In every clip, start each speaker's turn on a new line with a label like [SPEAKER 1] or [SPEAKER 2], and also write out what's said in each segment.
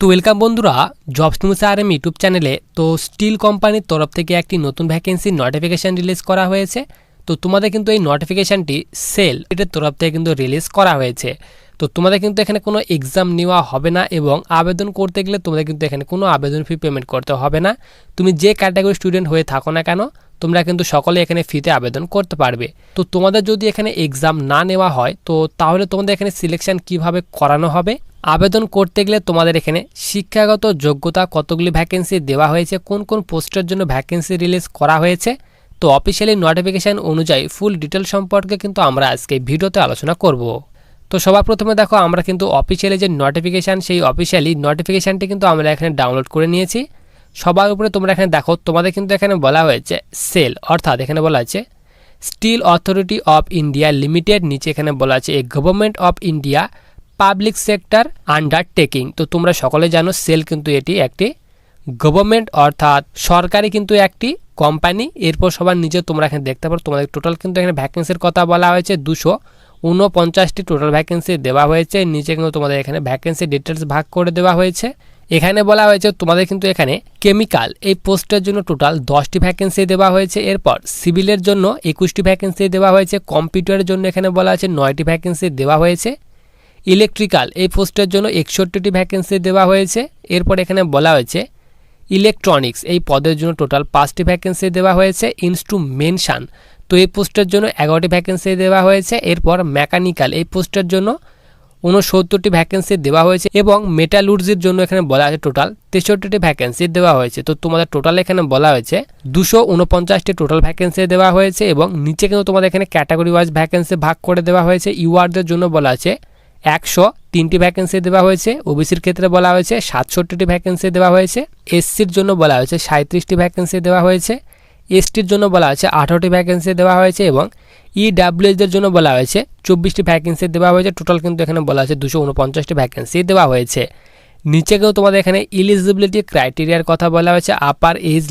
[SPEAKER 1] তো ওয়েলকাম বন্ধুরা, jobs news RM YouTube চ্যানেলে। তো স্টিল কোম্পানির তরফ থেকে একটি নতুন ভ্যাকেন্সির নোটিফিকেশান রিলিজ করা হয়েছে। তো তোমাদের কিন্তু এই নোটিফিকেশানটি সেল এটার তরফ থেকে কিন্তু রিলিজ করা হয়েছে। তো তোমাদের কিন্তু এখানে কোনো এক্সাম নেওয়া হবে না এবং আবেদন করতে গেলে তোমাদের কিন্তু এখানে কোনো আবেদন ফি পেমেন্ট করতে হবে না। তুমি যে ক্যাটাগরি স্টুডেন্ট হয়ে থাকো না কেন, তোমরা কিন্তু সকলে এখানে ফ্রিতে আবেদন করতে পারবে। তো তোমাদের যদি এখানে এক্সাম না নেওয়া হয় তো তাহলে তোমাদের এখানে সিলেকশন কিভাবে করানো হবে, আবেদন করতে গেলে তোমাদের এখানে শিক্ষাগত যোগ্যতা, কতগুলি ভ্যাকেন্সি দেওয়া হয়েছে, কোন কোন পোস্টের জন্য ভ্যাকেন্সি রিলিজ করা হয়েছে, তো অফিসিয়ালি নোটিফিকেশান অনুযায়ী ফুল ডিটেল সম্পর্কে কিন্তু আমরা আজকে ভিডিওতে আলোচনা করব। তো সবার প্রথমে দেখো, আমরা কিন্তু অফিসিয়ালি যে নোটিফিকেশান, সেই অফিসিয়ালি নোটিফিকেশানটি কিন্তু আমরা এখানে ডাউনলোড করে নিয়েছি। সবার উপরে তোমরা এখানে দেখো, তোমাদের কিন্তু এখানে বলা হয়েছে সেল, অর্থাৎ এখানে বলা আছে Steel Authority of India Limited. নিচে এখানে বলা আছে a government of India public sector undertaking. তো তোমরা সকলে জানো সেল কিন্তু এটি একটি গভর্নমেন্ট অর্থাৎ সরকারি কিন্তু একটি কোম্পানি। এরপর সবার নিচে তোমরা এখানে দেখতে পারো তোমাদের টোটাল কিন্তু এখানে ভ্যাকেন্সির কথা বলা হয়েছে 249টি টোটাল ভ্যাকেন্সি দেওয়া হয়েছে। নিচে কিন্তু তোমাদের এখানে ভ্যাকেন্সি ডিটেলস ভাগ করে দেওয়া হয়েছে। এখানে বলা হয়েছে তোমাদের কিন্তু এখানে কেমিক্যাল এই পোস্টের জন্য টোটাল 10টি ভ্যাকেন্সি দেওয়া হয়েছে। এরপর সিভিলের জন্য 21টি ভ্যাকেন্সি দেওয়া হয়েছে। কম্পিউটারের জন্য এখানে বলা আছে 9টি ভ্যাকেন্সি দেওয়া হয়েছে। ইলেকট্রিক্যাল এই পোস্টের জন্য 61টি ভ্যাকেন্সি দেওয়া হয়েছে। এরপর এখানে বলা হয়েছে ইলেকট্রনিক্স এই পদের জন্য টোটাল 5টি ভ্যাকেন্সি দেওয়া হয়েছে। ইনস্ট্রুমেন্টেশন তো এই পোস্টের জন্য 11টি ভ্যাকেন্সি দেওয়া হয়েছে। এরপর মেকানিক্যাল এই পোস্টের জন্য 69টি ভ্যাকেন্সি দেওয়া হয়েছে এবং মেটালুর্জির জন্য এখানে বলা আছে টোটাল 63টি ভ্যাকেন্সি দেওয়া হয়েছে। তো তোমাদের টোটাল এখানে বলা হয়েছে 249টি টোটাল ভ্যাকেন্সি দেওয়া হয়েছে এবং নিচে কিন্তু তোমাদের এখানে ক্যাটাগরি ওয়াইজ ভ্যাকেন্সি ভাগ করে দেওয়া হয়েছে। ইউআরদের জন্য বলা আছে 103টি ভ্যাকেন্সি দেওয়া হয়েছে। ওবিসির ক্ষেত্রে বলা হয়েছে 67টি ভ্যাকেন্সি দেওয়া হয়েছে। এসসির জন্য বলা হয়েছে 37টি ভ্যাকেন্সি দেওয়া হয়েছে। এসটির জন্য বলা হয়েছে 18টি ভ্যাকেন্সি দেওয়া হয়েছে এবং ইডাব্লিউএসদের জন্য বলা হয়েছে 24টি ভ্যাকেন্সি দেওয়া হয়েছে। টোটাল কিন্তু এখানে বলা আছে 249টি ভ্যাকেন্সি দেওয়া হয়েছে। নিচে কিন্তু তোমাদের এখানে এলিজিবিলিটি ক্রাইটেরিয়ার কথা বলা হয়েছে। আপার এজ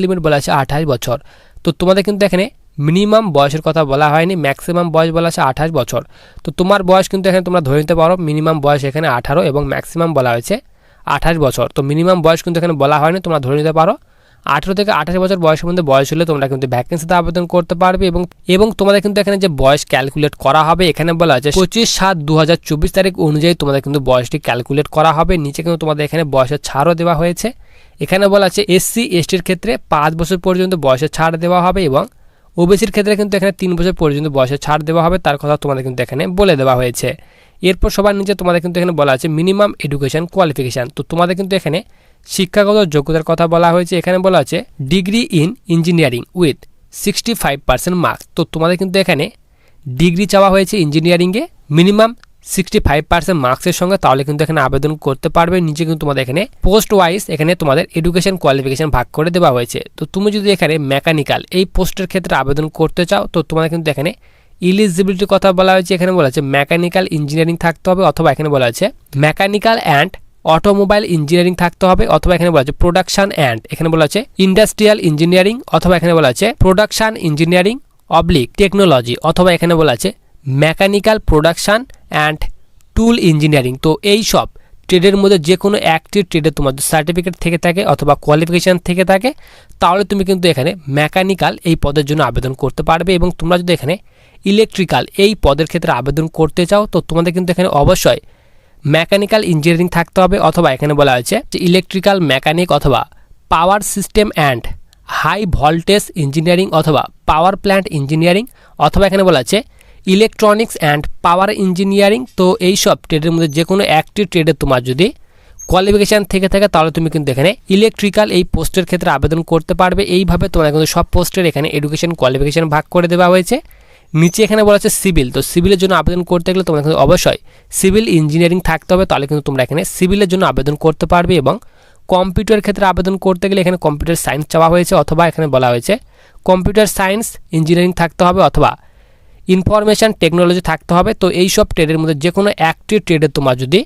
[SPEAKER 1] লিমিট বলা আছে 28 বছর। তো তোমাদের কিন্তু এখানে মিনিমাম বয়সের কথা বলা হয়নি, ম্যাক্সিমাম বয়স বলা আছে 28 বছর। তো তোমার বয়স কিন্তু এখানে তোমরা ধরে নিতে পারো মিনিমাম বয়স এখানে 18 এবং ম্যাক্সিমাম বলা হয়েছে 28 বছর। তো মিনিমাম বয়স কিন্তু এখানে বলা হয়নি, তোমরা ধরে নিতে পারো 18 থেকে 28 বছর বয়সের মধ্যে বয়স হলে তোমরা কিন্তু ভ্যাকেন্সিতে আবেদন করতে পারবে। এবং তোমাদের কিন্তু এখানে যে বয়স ক্যালকুলেট করা হবে, এখানে বলা আছে 25/7/2024 তারিখ অনুযায়ী তোমাদের কিন্তু বয়সটি ক্যালকুলেট করা হবে। নিচে কিন্তু তোমাদের এখানে বয়সের ছাড়ও দেওয়া হয়েছে। এখানে বলা আছে এসসি এসটির ক্ষেত্রে 5 বছর পর্যন্ত বয়সের ছাড় দেওয়া হবে এবং ওবিসির ক্ষেত্রে কিন্তু এখানে 3 বছর পর্যন্ত বয়সের ছাড় দেওয়া হবে, তার কথা তোমাদের কিন্তু এখানে বলে দেওয়া হয়েছে। এরপর সবার নিচে তোমাদের কিন্তু এখানে বলা আছে মিনিমাম এডুকেশন কোয়ালিফিকেশান। তো তোমাদের কিন্তু এখানে শিক্ষাগত যোগ্যতার কথা বলা হয়েছে। এখানে বলা আছে degree in engineering with 65% marks. তো তোমাদের কিন্তু এখানে ডিগ্রি চাওয়া হয়েছে ইঞ্জিনিয়ারিংয়ে মিনিমাম 65% মার্কসের সঙ্গে, তাহলে কিন্তু এখানে আবেদন করতে পারবে। নিচে কিন্তু তোমাদের এখানে পোস্ট ওয়াইজ এখানে তোমাদের এডুকেশন কোয়ালিফিকেশন ভাগ করে দেওয়া হয়েছে। তো তুমি যদি এখানে মেকানিক্যাল এই পোস্টের ক্ষেত্রে আবেদন করতে চাও তো তোমাদের কিন্তু এখানে ইলিজিবিলিটির কথা বলা হয়েছে। এখানে বলা আছে মেকানিক্যাল ইঞ্জিনিয়ারিং থাকতে হবে, অথবা এখানে বলা আছে মেকানিক্যাল অ্যান্ড অটোমোবাইল ইঞ্জিনিয়ারিং থাকতে হবে, অথবা এখানে বলা আছে প্রোডাকশন অ্যান্ড এখানে বলা আছে ইন্ডাস্ট্রিয়াল ইঞ্জিনিয়ারিং, অথবা এখানে বলা আছে প্রোডাকশন ইঞ্জিনিয়ারিং অবলিক টেকনোলজি, অথবা এখানে বলা আছে mechanical production and tool engineering. তো এই সব ট্রেডের মধ্যে যে কোনো একটি ট্রেডে তোমার সার্টিফিকেট থেকে থাকে অথবা কোয়ালিফিকেশান থেকে থাকে, তাহলে তুমি কিন্তু এখানে মেকানিক্যাল এই পদের জন্য আবেদন করতে পারবে। এবং তোমরা যদি এখানে ইলেকট্রিক্যাল এই পদের ক্ষেত্রে আবেদন করতে চাও তো তোমাদের কিন্তু এখানে অবশ্যই মেকানিক্যাল ইঞ্জিনিয়ারিং থাকতে হবে, অথবা এখানে বলা হয়েছে যে ইলেকট্রিক্যাল মেকানিক অথবা power system and high voltage engineering, অথবা পাওয়ার প্ল্যান্ট ইঞ্জিনিয়ারিং, অথবা এখানে বলা আছে ইলেকট্রনিক্স অ্যান্ড পাওয়ার ইঞ্জিনিয়ারিং। তো এই সব ট্রেডের মধ্যে যে কোনো একটি ট্রেডে তোমার যদি কোয়ালিফিকেশান থেকে থাকে তাহলে তুমি কিন্তু এখানে ইলেকট্রিক্যাল এই পোস্টের ক্ষেত্রে আবেদন করতে পারবে। এইভাবে তোমরা কিন্তু সব পোস্টের এখানে এডুকেশন কোয়ালিফিকেশান ভাগ করে দেওয়া হয়েছে। নিচে এখানে বলা আছে সিভিল। তো সিভিলের জন্য আবেদন করতে গেলে তোমরা কিন্তু অবশ্যই সিভিল ইঞ্জিনিয়ারিং থাকতে হবে, তাহলে কিন্তু তোমরা এখানে সিভিলের জন্য আবেদন করতে পারবে। এবং কম্পিউটার ক্ষেত্রে আবেদন করতে গেলে এখানে কম্পিউটার সায়েন্স চাওয়া হয়েছে, অথবা এখানে বলা হয়েছে কম্পিউটার সায়েন্স ইঞ্জিনিয়ারিং থাকতে হবে, অথবা ইনফরমেশন টেকনোলজি থাকতে হবে। তো এই সব ট্রেডের মধ্যে যে কোনো একটি ট্রেডে তোমার যদি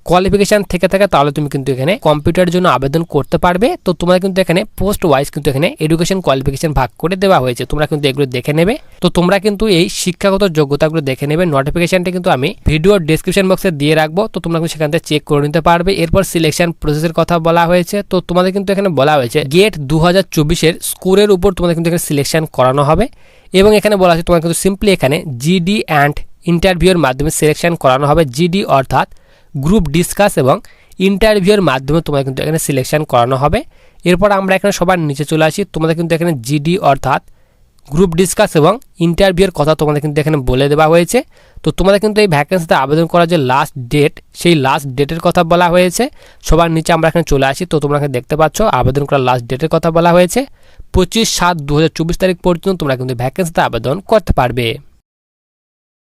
[SPEAKER 1] কোয়ালিফিকেশন থেকে থাকে তাহলে তুমি কিন্তু এখানে কম্পিউটারের জন্য আবেদন করতে পারবে। তো তোমাদের কিন্তু এখানে পোস্ট ওয়াইজ কিন্তু এখানে এডুকেশন কোয়ালিফিকেশন ভাগ করে দেওয়া হয়েছে, তোমরা কিন্তু এগুলো দেখে নেবে। তো তোমরা কিন্তু এই শিক্ষাগত যোগ্যতাগুলো দেখে নেবে। নোটিফিকেশনটা কিন্তু আমি ভিডিওর ডেসক্রিপশন বক্সে দিয়ে রাখবো, তো তোমরা কিন্তু সেখান থেকে চেক করে নিতে পারবে। এরপর সিলেকশন প্রসেসের কথা বলা হয়েছে। তো তোমাদের কিন্তু এখানে বলা হয়েছে গেট 2024-এর স্কোরের উপর তোমাদের কিন্তু এখানে সিলেকশন করানো হবে এবং এখানে বলা আছে তোমার কিন্তু সিম্পলি এখানে জিডি অ্যান্ড ইন্টারভিউর মাধ্যমে সিলেকশন করানো হবে। জিডি অর্থাৎ গ্রুপ ডিসকাস এবং ইন্টারভিউর মাধ্যমে তোমাদের কিন্তু এখানে সিলেকশন করানো হবে। এরপর আমরা এখানে সবার নিচে চলে আসি, তোমাদের কিন্তু এখানে জিডি অর্থাৎ গ্রুপ ডিসকাস এবং ইন্টারভিউর কথা তোমাদের কিন্তু এখানে বলে দেওয়া হয়েছে। তো তোমাদের কিন্তু এই ভ্যাকেন্সিতে আবেদন করার যে লাস্ট ডেট, সেই লাস্ট ডেটের কথা বলা হয়েছে। সবার নিচে আমরা এখানে চলে আসি, তো তোমরা এখানে দেখতে পাচ্ছ আবেদন করার লাস্ট ডেটের কথা বলা হয়েছে 25/7/2024 তারিখ পর্যন্ত তোমরা কিন্তু ভ্যাকেন্সিতে আবেদন করতে পারবে।